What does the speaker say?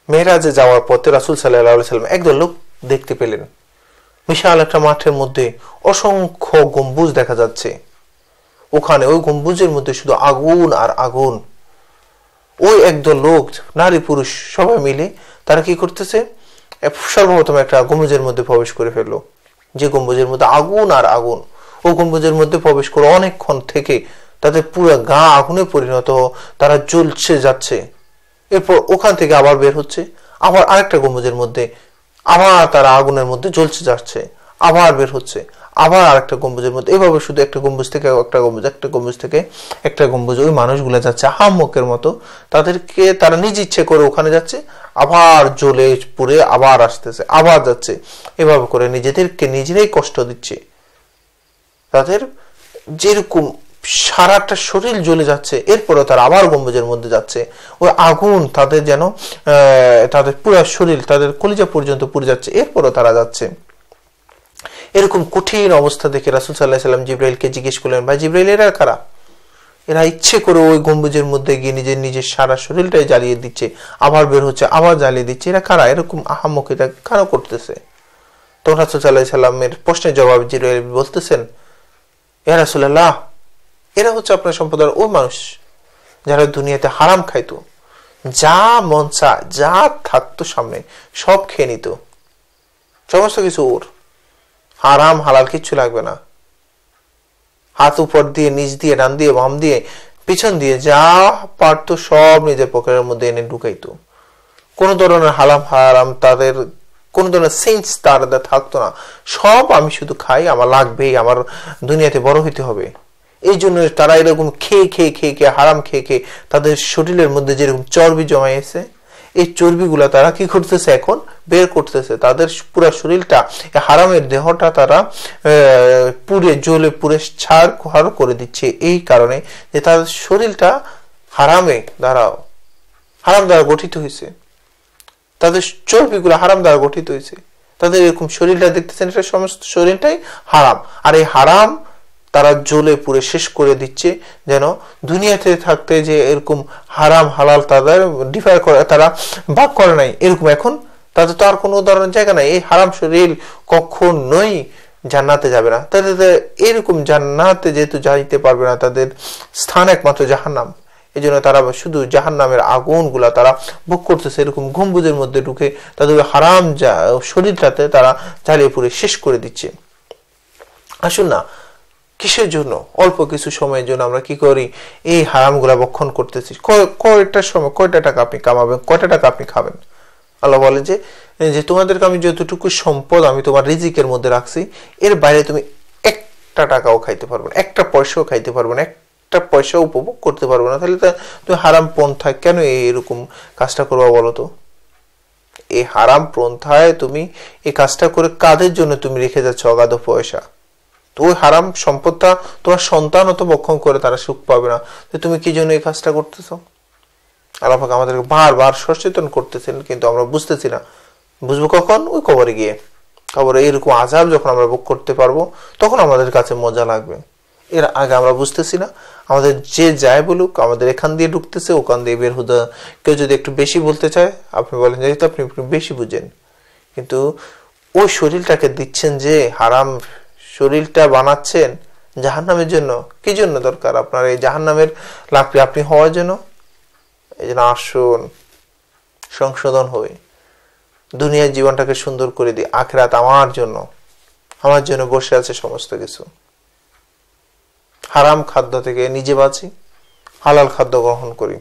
মেরাজে যাওয়ার পথে রাসূল সাল্লাল্লাহু আলাইহি ওয়াসাল্লাম একদল লোক দেখতে পেলেন। বিশাল একটা মাঠের মধ্যে অসংখ্য গম্বুজ দেখা যাচ্ছে। ওখানে ওই গম্বুজের মধ্যে শুধু আগুন আর আগুন। ওই একদল লোক, নারী পুরুষ সবাই মিলে তারা কি করতেছে, সর্বপ্রথম একটা গম্বুজের মধ্যে প্রবেশ করে ফেললো, যে গম্বুজের মধ্যে আগুন আর আগুন। ও গম্বুজের মধ্যে প্রবেশ করে অনেকক্ষণ থেকে তাদের পুরো গা আগুনে পরিণত, তারা জ্বলছে যাচ্ছে। এরপর ওখান থেকে আবার বের হচ্ছে, আবার আরেকটা গম্বুজের মধ্যে, আবার তারা আগুনের মধ্যে জ্বলছে যাচ্ছে, আবার বের হচ্ছে, আবার আরেকটা গম্বুজের মধ্যে। এভাবে শুধু একটা গম্বুজ থেকে একটা গম্বুজ, একটা গম্বুজ থেকে একটা গম্বুজ। ওই মানুষগুলো যাচ্ছে হাম্মকের মতো, তাদেরকে তারা নিজ ইচ্ছে করে ওখানে যাচ্ছে, আবার জ্বলে পুড়ে আবার আসতেছে, আবার যাচ্ছে। এভাবে করে নিজেদেরকে নিজেরাই কষ্ট দিচ্ছে। তাদের যেরকম সারাটা শরীর জ্বলে যাচ্ছে, এরপরে তারা আবার গম্বুজের মধ্যে যাচ্ছে। ওই আগুন তাদের যেন তাদের পুরো শরীর, তাদের কলিজা পর্যন্ত পুড়ে যাচ্ছে, এরপরও তারা যাচ্ছে। এরকম কঠিন অবস্থা দেখে রাসূল সাল্লাল্লাহু আলাইহি ওয়াসাল্লাম জিবরাইলকে জিজ্ঞেস করলেন, ভাই জিবরাইল, এরা কারা? এরা ইচ্ছে করে ওই গম্বুজের মধ্যে গিয়ে নিজের সারা শরীরটাই জ্বালিয়ে দিচ্ছে, আবার বের হচ্ছে, আবার জ্বালিয়ে দিচ্ছে। এরা কারা? এরকম আহাম্মক এটা কেন করতেছে? তো রাসূল সাল্লাল্লাহু আলাইহি ওয়াসাল্লামের প্রশ্নের জবাবে জিবরাইল বলতেছেন, ইয়া রাসূলুল্লাহ, এরা হচ্ছে আপনার সম্প্রদায়ের ওই মানুষ যারা দুনিয়াতে হারাম খাইতো, যা মন চায়, যা থাকতো সামনে সব খেয়ে নিত, সমস্ত কিছু ওর, হারাম হালাল কিচ্ছু লাগবে না। হাত উপর দিয়ে, নিচ দিয়ে, ডান দিয়ে, বাম দিয়ে, পিছন দিয়ে যা পারতো সব নিজের পকেটের মধ্যে এনে ঢুকাইতো। কোন ধরনের হালাম হারাম তাদের কোন ধরনের সেন্স তাদের থাকতো না। সব আমি শুধু খাই, আমার লাগবেই, আমার দুনিয়াতে বড় হইতে হবে। এই জন্য তারা এরকম খেয়ে খেয়ে খেয়ে খেয়ে, হারাম খেয়ে খেয়ে তাদের শরীরের মধ্যে যেরকম চর্বি জমাইছে, এই চর্বিগুলা তারা কি করতেছে, এখন বের করতেছে। তাদের পুরো শরীরটা, হারামের দেহটা তারা পুড়ে জ্বলে পুড়ে ছাড় করে দিচ্ছে, এই কারণে যে তাদের শরীরটা হারাম দ্বারা গঠিত হয়েছে। তাদের চর্বিগুলো হারাম দ্বারা গঠিত হয়েছে। তাদের এরকম শরীরটা দেখতেছেন, এটা সমস্ত শরীরটাই হারাম। আর এই হারাম তারা জ্বলে পুড়ে শেষ করে দিচ্ছে, যেন দুনিয়াতে থাকতে যে এরকম হারাম হালাল তাদের ডিফার করে, তারা ভাগ করে নাই, এরকম এখন তাদের তো আর কোনো ধরনের জায়গা নাই। এই হারাম শরীর কখনোই জান্নাতে যাবে না। তাদের এরকম জান্নাতে যেহেতু যাইতে পারবে না, তাদের স্থান একমাত্র জাহান্নাম। এই জন্য তারা শুধু জাহান্নামের আগুন গুলা তারা ভোগ করতেছে। এরকম গম্বুজের মধ্যে ঢুকে তাদের হারাম শরীরটাতে তারা জ্বালিয়ে পুড়ে শেষ করে দিচ্ছে। আসুন না, কিসের জন্য? অল্প কিছু সময়ের জন্য আমরা কি করি, এই হারাম গুলা ভক্ষণ করতেছি। কয়টা সময়, কয়টা টাকা আপনি কামাবেন, কয়টা টাকা আপনি খাবেন? আল্লাহ বলে যে তোমাদেরকে আমি যতটুকু সম্পদ আমি তোমার রিজিকের মধ্যে রাখছি, এর বাইরে তুমি একটা টাকাও খাইতে পারবে না, একটা পয়সাও খাইতে পারবে না, একটা পয়সা উপভোগ করতে পারবে না। তাহলে তুমি হারাম পন্থায় কেন এরকম কাজটা করবা বলো তো? এই হারাম পন্থায় তুমি এই কাজটা করে কাদের জন্য তুমি রেখে যাচ্ছ অগাধ পয়সা? তো ওই হারাম সম্পদটা তোমার সন্তানও তো ভক্ষণ করে, তারা সুখ পাবে না। তুমি কি জন্য এই কাজটা করতেছো? আল্লাহ পাক আমাদেরকে বারবার সচেতন করতেছেন, কিন্তু আমরা বুঝতেছি না। বুঝবো কখন? ওই কবরে গিয়ে। কবরে এরকম আযাব যখন আমরা ভোগ করতে পারবো, তখন আমাদের কাছে মজা লাগবে। এর আগে আমরা বুঝতেছি না। আমাদের যে যাই বলুক, আমাদের এখান দিয়ে ঢুকতেছে, ওখান দিয়ে বের হতে। কেউ যদি একটু বেশি বলতে চায়, আপনি বলেন যেহেতু আপনি একটু বেশি বুঝেন, কিন্তু ওই শরীরটাকে দিচ্ছেন, যে হারাম শরীরটা বানাচ্ছেন জাহান্নামের জন্য। কি জন্য দরকার আপনার এই জাহান্নামের লাকড়ি আপনি হওয়ার জন্য? এই জন্য আসুন, সংশোধন হয়ে দুনিয়ার জীবনটাকে সুন্দর করে দিই। আখিরাত আমার জন্য বসে আছে সমস্ত কিছু। হারাম খাদ্য থেকে নিজে বাঁচি, হালাল খাদ্য গ্রহণ করি।